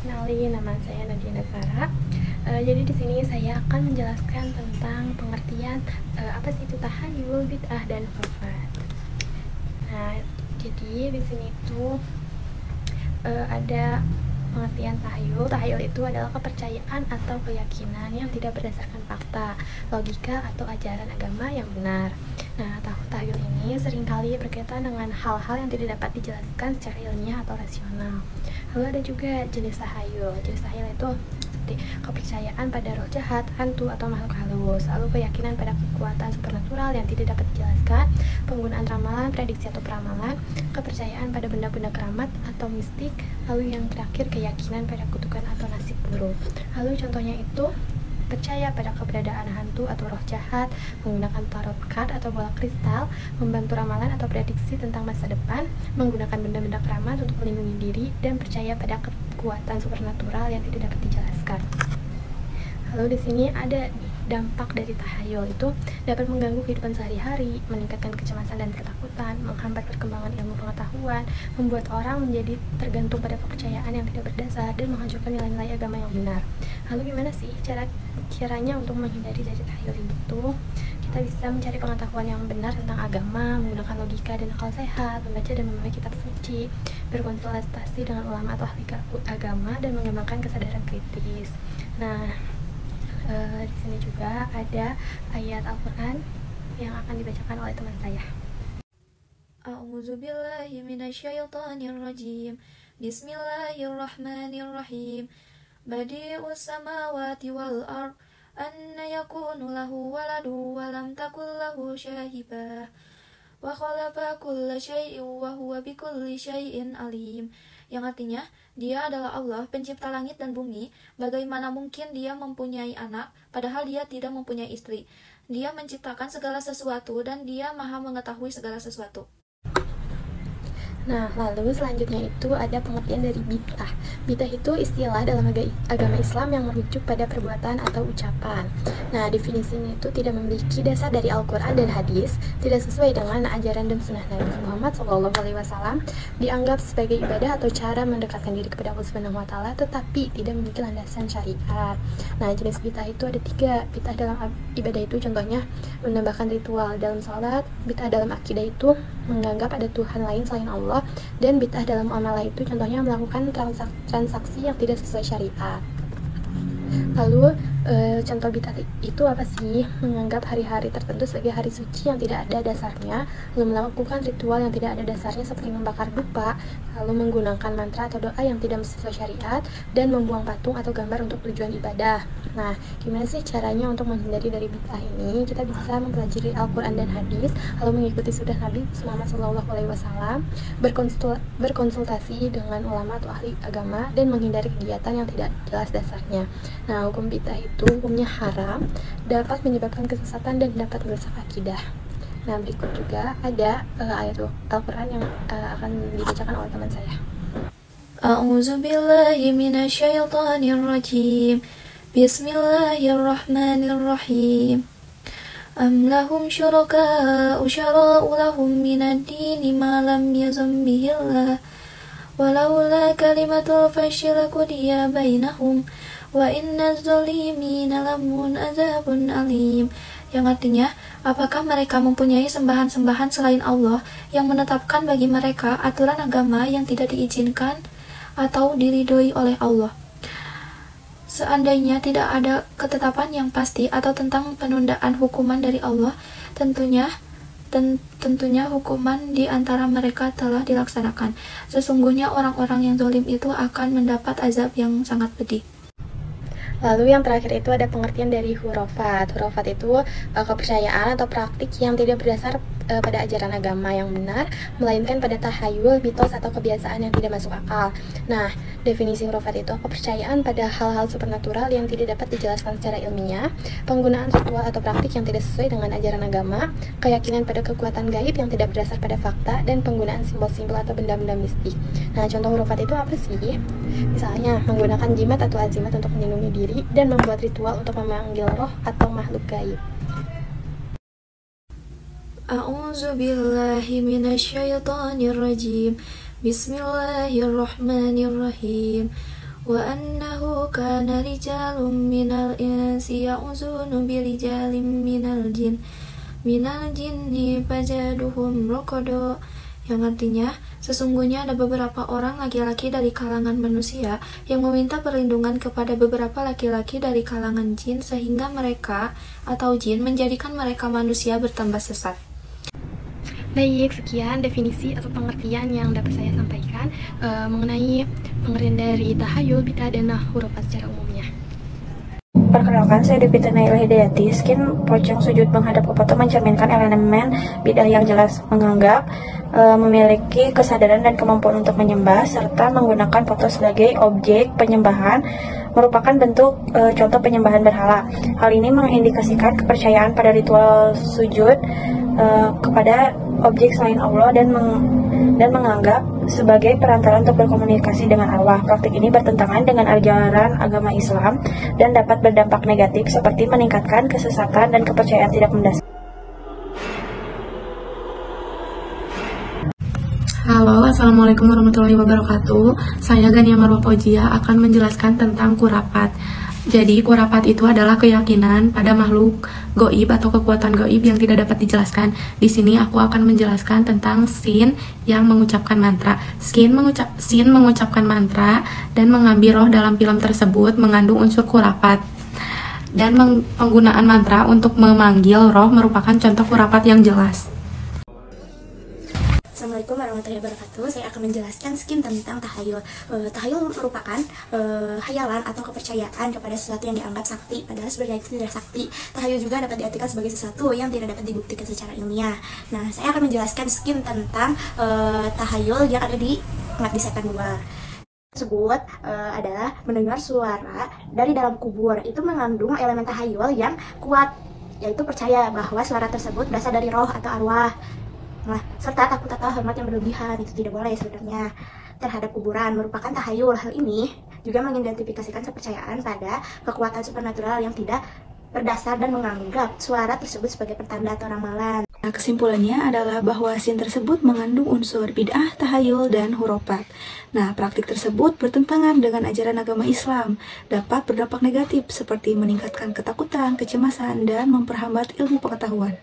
Kenalin, nama saya Nadina Farah. Jadi di sini saya akan menjelaskan tentang pengertian apa sih itu tahayul, bid'ah, dan khurafat. Nah, jadi di sini tuh ada pengertian tahayul. Tahayul itu adalah kepercayaan atau keyakinan yang tidak berdasarkan fakta, logika, atau ajaran agama yang benar. Nah, tahayul ini seringkali berkaitan dengan hal-hal yang tidak dapat dijelaskan secara ilmiah atau rasional. Lalu ada juga jenis tahayul. Jenis tahayul itu seperti kepercayaan pada roh jahat, hantu, atau makhluk halus. Lalu keyakinan pada kekuatan supernatural yang tidak dapat dijelaskan, penggunaan ramalan, prediksi atau peramalan, kepercayaan pada benda-benda keramat atau mistik. Lalu yang terakhir, keyakinan pada kutukan atau nasib buruk. Lalu contohnya itu percaya pada keberadaan hantu atau roh jahat, menggunakan tarot card atau bola kristal, membantu ramalan atau prediksi tentang masa depan, menggunakan benda-benda keramat untuk melindungi diri, dan percaya pada kekuatan supernatural yang tidak dapat dijelaskan. Lalu di sini ada dampak dari tahayul itu dapat mengganggu kehidupan sehari-hari, meningkatkan kecemasan dan ketakutan, menghambat perkembangan ilmu pengetahuan, membuat orang menjadi tergantung pada kepercayaan yang tidak berdasar, dan menghancurkan nilai-nilai agama yang benar. Lalu gimana sih caranya untuk menghindari dari tahayul itu? Kita bisa mencari pengetahuan yang benar tentang agama, menggunakan logika dan akal sehat, membaca dan memahami kitab suci, berkonsultasi dengan ulama atau ahli agama, dan mengembangkan kesadaran kritis. Nah, di sini juga ada ayat Al-Quran yang akan dibacakan oleh teman saya. A'udzubillahi minasyaitonirrajim. Bismillahirrahmanirrahim. Badi'us samawati wal ard, anna yakunu lahu waladu wa lam takul lahu syahibah, wa khalaqa kulla syai'in wa huwa bikulli syai'in alim. Yang artinya, Dia adalah Allah, pencipta langit dan bumi. Bagaimana mungkin Dia mempunyai anak, padahal Dia tidak mempunyai istri. Dia menciptakan segala sesuatu dan Dia maha mengetahui segala sesuatu. Nah, lalu selanjutnya itu ada pengertian dari bid'ah. Bid'ah itu istilah dalam agama Islam yang merujuk pada perbuatan atau ucapan. Nah, definisinya itu tidak memiliki dasar dari Al-Quran dan hadis, tidak sesuai dengan ajaran dan sunnah Nabi Muhammad SAW, dianggap sebagai ibadah atau cara mendekatkan diri kepada Allah Subhanahu wa Ta'ala, tetapi tidak memiliki landasan syariat. Nah, jenis bid'ah itu ada 3. Bid'ah dalam ibadah itu contohnya menambahkan ritual dalam salat, bid'ah dalam akidah itu menganggap ada Tuhan lain selain Allah, dan bid'ah dalam muamalah itu contohnya melakukan transaksi yang tidak sesuai syariat. Lalu contoh bid'ah itu apa sih? Menganggap hari-hari tertentu sebagai hari suci yang tidak ada dasarnya, lalu melakukan ritual yang tidak ada dasarnya seperti membakar dupa, lalu menggunakan mantra atau doa yang tidak sesuai syariat, dan membuang patung atau gambar untuk tujuan ibadah. Nah, gimana sih caranya untuk menghindari dari bid'ah ini? Kita bisa mempelajari Al-Quran dan hadis, lalu mengikuti sunnah Nabi Muhammad SAW, berkonsultasi dengan ulama atau ahli agama, dan menghindari kegiatan yang tidak jelas dasarnya. Nah, hukum bid'ah itu hukumnya haram, dapat menyebabkan kesesatan dan dapat merusak akidah. Nah, berikut juga ada ayat Al-Quran yang akan dibacakan oleh teman saya. A'udzubillahi minasyaitonirrajim. Bismillahirrahmanirrahim. Am lahum syuraka'u syara'u lahum minad dini ma lam yazam bihillah, walaula kalimatul fasyi laqudiya bainahum, wa inna zalimina lahum azabun alim. Yang artinya, apakah mereka mempunyai sembahan-sembahan selain Allah yang menetapkan bagi mereka aturan agama yang tidak diizinkan atau diridhoi oleh Allah? Seandainya tidak ada ketetapan yang pasti atau tentang penundaan hukuman dari Allah, tentunya hukuman di antara mereka telah dilaksanakan. Sesungguhnya orang-orang yang zalim itu akan mendapat azab yang sangat pedih. Lalu yang terakhir itu ada pengertian dari khurafat. Khurafat itu kepercayaan atau praktik yang tidak berdasar pada ajaran agama yang benar, melainkan pada tahayul, mitos, atau kebiasaan yang tidak masuk akal. Nah, definisi khurafat itu kepercayaan pada hal-hal supernatural yang tidak dapat dijelaskan secara ilmiah, penggunaan ritual atau praktik yang tidak sesuai dengan ajaran agama, keyakinan pada kekuatan gaib yang tidak berdasar pada fakta, dan penggunaan simbol-simbol atau benda-benda mistik. Nah, contoh khurafat itu apa sih? Misalnya, menggunakan jimat atau azimat untuk melindungi diri, dan membuat ritual untuk memanggil roh atau makhluk gaib. A'udzubillahi minasyaitonirrajim. Bismillahirrahmanirrahim. wa annahu kana rijalun minal insi ya'uzunu birijalin minal jinni fajaduhum rokodo, yang artinya sesungguhnya ada beberapa orang laki-laki dari kalangan manusia yang meminta perlindungan kepada beberapa laki-laki dari kalangan jin sehingga mereka atau jin menjadikan mereka manusia bertambah sesat. Baik, sekian definisi atau pengertian yang dapat saya sampaikan mengenai pengertian dari tahayul, bid'ah, dan hurufat secara umumnya. Perkenalkan, saya Devita Naila Hidayati. Skin pocong sujud menghadap ke foto mencerminkan elemen bid'ah yang jelas, menganggap memiliki kesadaran dan kemampuan untuk menyembah, serta menggunakan foto sebagai objek penyembahan merupakan bentuk contoh penyembahan berhala. Hal ini mengindikasikan kepercayaan pada ritual sujud kepada objek selain Allah dan menganggap sebagai perantara untuk berkomunikasi dengan Allah. Praktik ini bertentangan dengan ajaran agama Islam dan dapat berdampak negatif seperti meningkatkan kesesatan dan kepercayaan tidak mendasar. Halo, Assalamualaikum warahmatullahi wabarakatuh. Saya Gania Marwa Fauzia akan menjelaskan tentang kurapat. Jadi, kurapat itu adalah keyakinan pada makhluk goib atau kekuatan goib yang tidak dapat dijelaskan. Di sini aku akan menjelaskan tentang sin yang mengucapkan mantra. Sin mengucapkan mantra dan mengambil roh dalam film tersebut mengandung unsur kurapat. Dan penggunaan mantra untuk memanggil roh merupakan contoh kurapat yang jelas. Assalamualaikum warahmatullahi wabarakatuh. Saya akan menjelaskan skim tentang tahayul. Tahayul merupakan hayalan atau kepercayaan kepada sesuatu yang dianggap sakti, padahal sebenarnya itu tidak sakti. Tahayul juga dapat diartikan sebagai sesuatu yang tidak dapat dibuktikan secara ilmiah. Nah, saya akan menjelaskan skim tentang tahayul yang ada di pengabdi setan 2. Tersebut adalah mendengar suara dari dalam kubur. Itu mengandung elemen tahayul yang kuat, yaitu percaya bahwa suara tersebut berasal dari roh atau arwah. Nah, serta takut atau hormat yang berlebihan, itu tidak boleh sebenarnya terhadap kuburan, merupakan tahayul. Hal ini juga mengidentifikasikan kepercayaan pada kekuatan supernatural yang tidak berdasar dan menganggap suara tersebut sebagai pertanda atau ramalan. Nah, kesimpulannya adalah bahwa sin tersebut mengandung unsur bid'ah, tahayul, dan hurufat. Nah, praktik tersebut bertentangan dengan ajaran agama Islam, dapat berdampak negatif seperti meningkatkan ketakutan, kecemasan, dan memperhambat ilmu pengetahuan.